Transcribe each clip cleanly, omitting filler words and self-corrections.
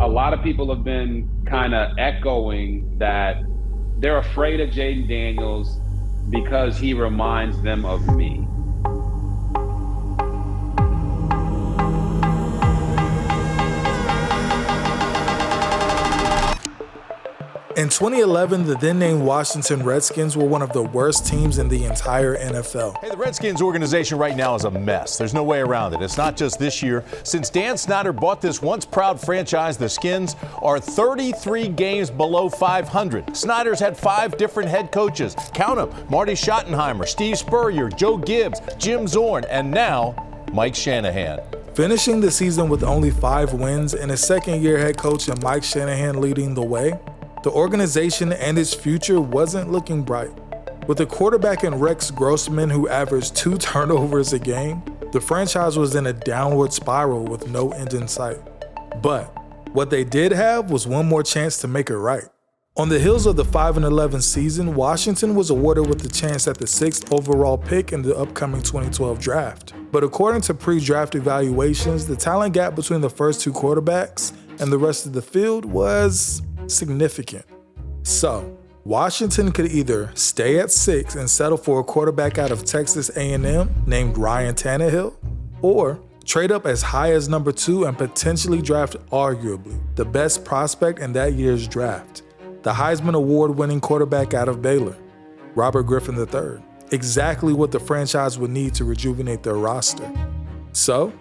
A lot of people have been kind of echoing that they're afraid of Jayden Daniels because he reminds them of me. In 2011, the then-named Washington Redskins were one of the worst teams in the entire NFL. Hey, the Redskins organization right now is a mess. There's no way around it. It's not just this year. Since Dan Snyder bought this once proud franchise, the Skins are 33 games below 500. Snyder's had 5 different head coaches. Count them: Marty Schottenheimer, Steve Spurrier, Joe Gibbs, Jim Zorn, and now Mike Shanahan. Finishing the season with only 5 wins and a second-year head coach and Mike Shanahan leading the way, the organization and its future wasn't looking bright. With a quarterback in Rex Grossman who averaged 2 turnovers a game, the franchise was in a downward spiral with no end in sight. But what they did have was one more chance to make it right. On the heels of the 5-11 season, Washington was awarded with the chance at the 6th overall pick in the upcoming 2012 draft. But according to pre-draft evaluations, the talent gap between the first 2 quarterbacks and the rest of the field was significant. So, Washington could either stay at 6 and settle for a quarterback out of Texas A&M named Ryan Tannehill, or trade up as high as number 2 and potentially draft arguably the best prospect in that year's draft, the Heisman Award-winning quarterback out of Baylor, Robert Griffin III. Exactly what the franchise would need to rejuvenate their roster. So,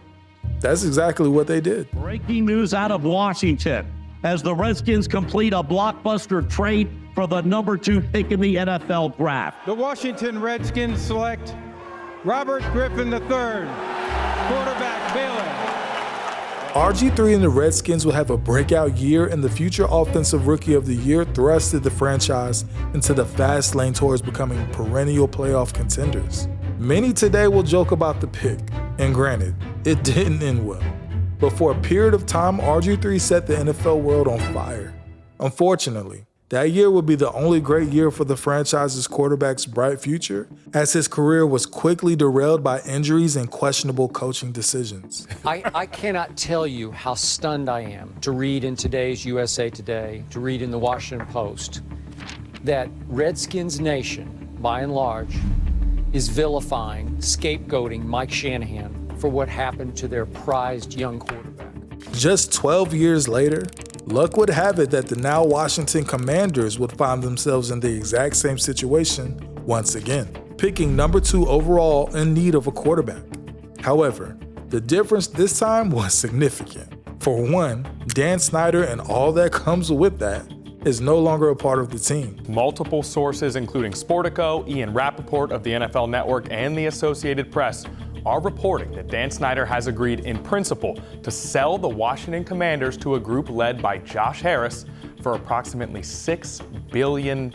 that's exactly what they did. Breaking news out of Washington as the Redskins complete a blockbuster trade for the number 2 pick in the NFL draft. The Washington Redskins select Robert Griffin III, quarterback, Baylor. RG3 and the Redskins will have a breakout year, and the future Offensive Rookie of the Year thrusted the franchise into the fast lane towards becoming perennial playoff contenders. Many today will joke about the pick, and granted, it didn't end well. But for a period of time, RG3 set the NFL world on fire. Unfortunately, that year would be the only great year for the franchise's quarterback's bright future, as his career was quickly derailed by injuries and questionable coaching decisions. I cannot tell you how stunned I am to read in today's USA Today, to read in the Washington Post, that Redskins Nation, by and large, is vilifying, scapegoating Mike Shanahan for what happened to their prized young quarterback. Just 12 years later, luck would have it that the now Washington Commanders would find themselves in the exact same situation once again, picking number 2 overall in need of a quarterback. However, the difference this time was significant. For one, Dan Snyder and all that comes with that is no longer a part of the team. Multiple sources, including Sportico, Ian Rappaport of the NFL Network, and the Associated Press, are reporting that Dan Snyder has agreed in principle to sell the Washington Commanders to a group led by Josh Harris for approximately $6 billion.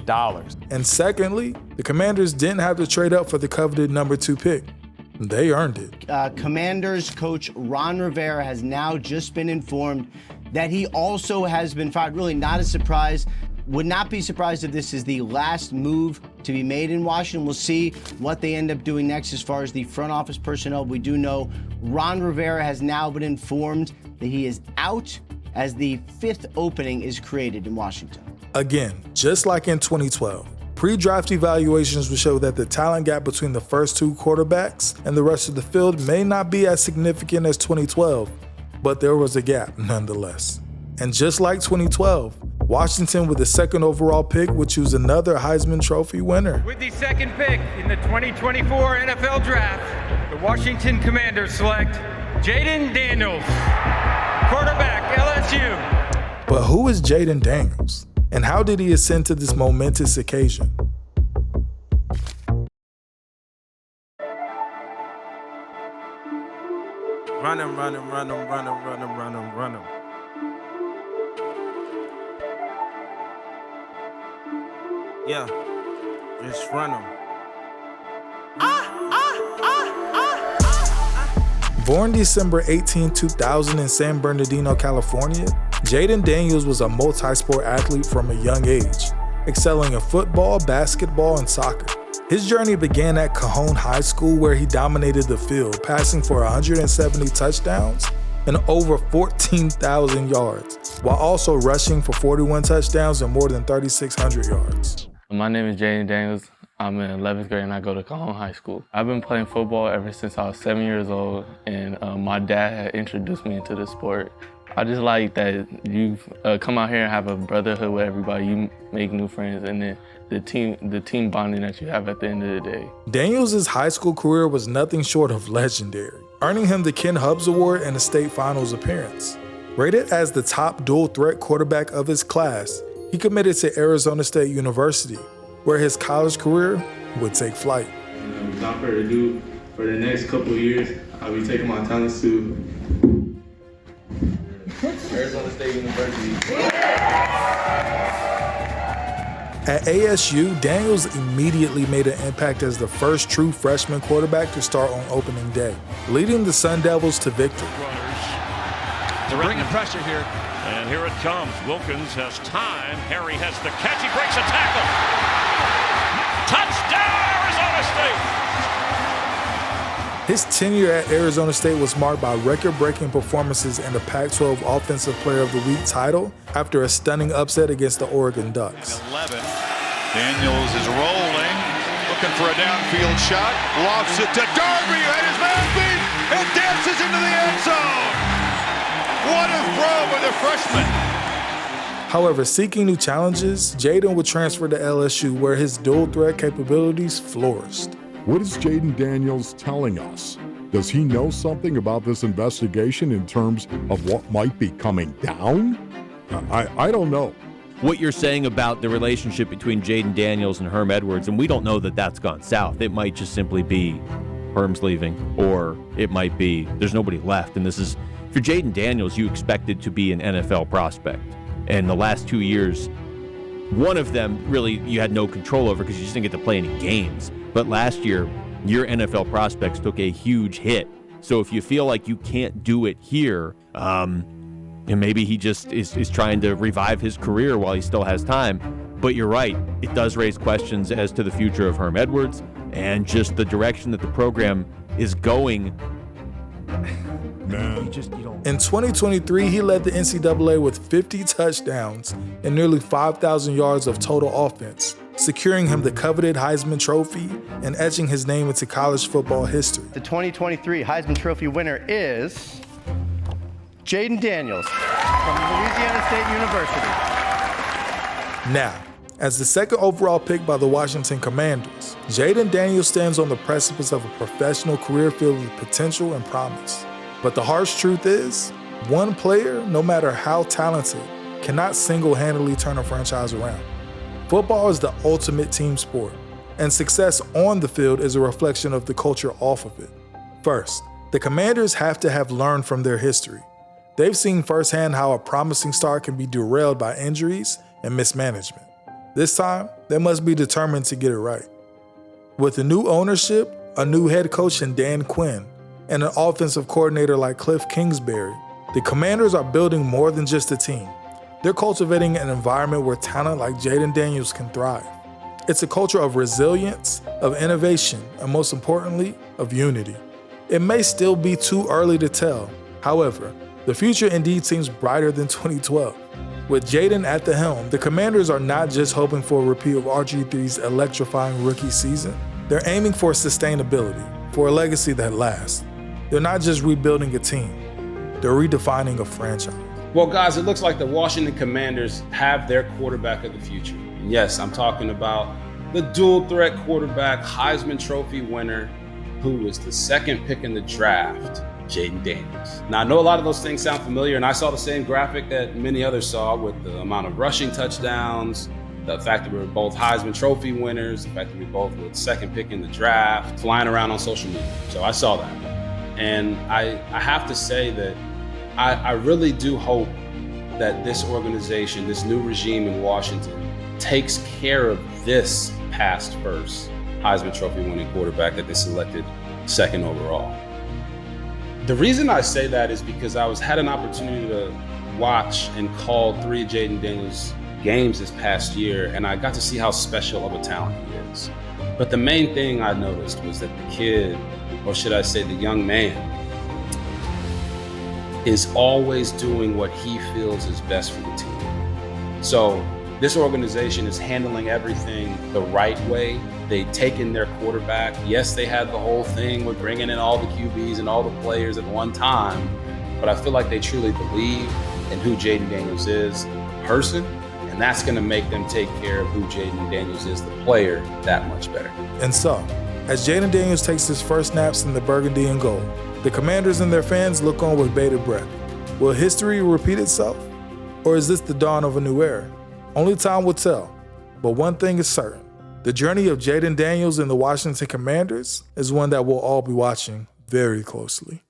And secondly, the Commanders didn't have to trade up for the coveted number 2 pick. They earned it. Commanders coach Ron Rivera has now just been informed that he also has been fired. Really not a surprise. Would not be surprised if this is the last move to be made in Washington. We'll see what they end up doing next as far as the front office personnel. We do know Ron Rivera has now been informed that he is out as the 5th opening is created in Washington. Again, just like in 2012, pre-draft evaluations will show that the talent gap between the first 2 quarterbacks and the rest of the field may not be as significant as 2012, but there was a gap nonetheless. And just like 2012, Washington, with the 2nd overall pick, would choose another Heisman Trophy winner. With the 2nd pick in the 2024 NFL Draft, the Washington Commanders select Jayden Daniels, quarterback, LSU. But who is Jayden Daniels, and how did he ascend to this momentous occasion? Run him, run him, run him, run him, run him, run him, run him. Yeah, just run them. Born December 18, 2000 in San Bernardino, California, Jayden Daniels was a multi-sport athlete from a young age, excelling in football, basketball, and soccer. His journey began at Cajon High School, where he dominated the field, passing for 170 touchdowns and over 14,000 yards, while also rushing for 41 touchdowns and more than 3,600 yards. My name is Jayden Daniels. I'm in 11th grade and I go to Calhoun High School. I've been playing football ever since I was 7 years old, and my dad had introduced me into the sport. I just like that you've come out here and have a brotherhood with everybody. You make new friends, and then the team bonding that you have at the end of the day. Daniels' high school career was nothing short of legendary, earning him the Ken Hubbs Award and a state finals appearance. Rated as the top dual threat quarterback of his class, he committed to Arizona State University, where his college career would take flight. Without further ado, for the next couple of years, I'll be taking my talents to Arizona State University. At ASU, Daniels immediately made an impact as the first true freshman quarterback to start on opening day, leading the Sun Devils to victory. They're bringing pressure here. And here it comes. Wilkins has time. Harry has the catch. He breaks a tackle. Touchdown, Arizona State! His tenure at Arizona State was marked by record-breaking performances in the Pac-12 Offensive Player of the Week title after a stunning upset against the Oregon Ducks. 11. Daniels is rolling, looking for a downfield shot. Lofts it to Darby, who had his man beat, and dances into the end zone. What a throw by the freshman. However, seeking new challenges, Jayden would transfer to LSU, where his dual threat capabilities flourished. What is Jayden Daniels telling us? Does he know something about this investigation in terms of what might be coming down? I don't know. What you're saying about the relationship between Jayden Daniels and Herm Edwards, and we don't know that that's gone south. It might just simply be Herm's leaving, or it might be there's nobody left. And this is, for Jayden Daniels, you expected to be an NFL prospect. And the last 2 years, one of them really you had no control over because you just didn't get to play any games. But last year, your NFL prospects took a huge hit. So if you feel like you can't do it here, and maybe he just is trying to revive his career while he still has time. But you're right, it does raise questions as to the future of Herm Edwards and just the direction that the program is going. In 2023, he led the NCAA with 50 touchdowns and nearly 5,000 yards of total offense, securing him the coveted Heisman Trophy and etching his name into college football history. The 2023 Heisman Trophy winner is Jayden Daniels from Louisiana State University. Now, as the second overall pick by the Washington Commanders, Jayden Daniels stands on the precipice of a professional career filled with potential and promise. But the harsh truth is, one player, no matter how talented, cannot single-handedly turn a franchise around. Football is the ultimate team sport, and success on the field is a reflection of the culture off of it. First, the Commanders have to have learned from their history. They've seen firsthand how a promising start can be derailed by injuries and mismanagement. This time, they must be determined to get it right. With a new ownership, a new head coach in Dan Quinn, and an offensive coordinator like Cliff Kingsbury, the Commanders are building more than just a team. They're cultivating an environment where talent like Jayden Daniels can thrive. It's a culture of resilience, of innovation, and most importantly, of unity. It may still be too early to tell. However, the future indeed seems brighter than 2012. With Jayden at the helm, the Commanders are not just hoping for a repeat of RG3's electrifying rookie season. They're aiming for sustainability, for a legacy that lasts. They're not just rebuilding a team, they're redefining a franchise. Well, guys, it looks like the Washington Commanders have their quarterback of the future. And yes, I'm talking about the dual threat quarterback, Heisman Trophy winner, who was the second pick in the draft, Jayden Daniels. Now, I know a lot of those things sound familiar, and I saw the same graphic that many others saw with the amount of rushing touchdowns, the fact that we were both Heisman Trophy winners, the fact that we both were the second pick in the draft, flying around on social media. So I saw that. And I have to say that I really do hope that this organization, this new regime in Washington, takes care of this past first Heisman Trophy winning quarterback that they selected second overall. The reason I say that is because I had an opportunity to watch and call 3 of Jayden Daniels' games this past year, and I got to see how special of a talent he is. But the main thing I noticed was that the kid, or should I say the young man, is always doing what he feels is best for the team. So this organization is handling everything the right way. They've taken their quarterback. Yes, they had the whole thing with bringing in all the QBs and all the players at one time, but I feel like they truly believe in who Jayden Daniels is, the person, and that's going to make them take care of who Jayden Daniels is, the player, that much better. And so, as Jayden Daniels takes his first snaps in the burgundy and gold, the Commanders and their fans look on with bated breath. Will history repeat itself? Or is this the dawn of a new era? Only time will tell. But one thing is certain. The journey of Jayden Daniels and the Washington Commanders is one that we'll all be watching very closely.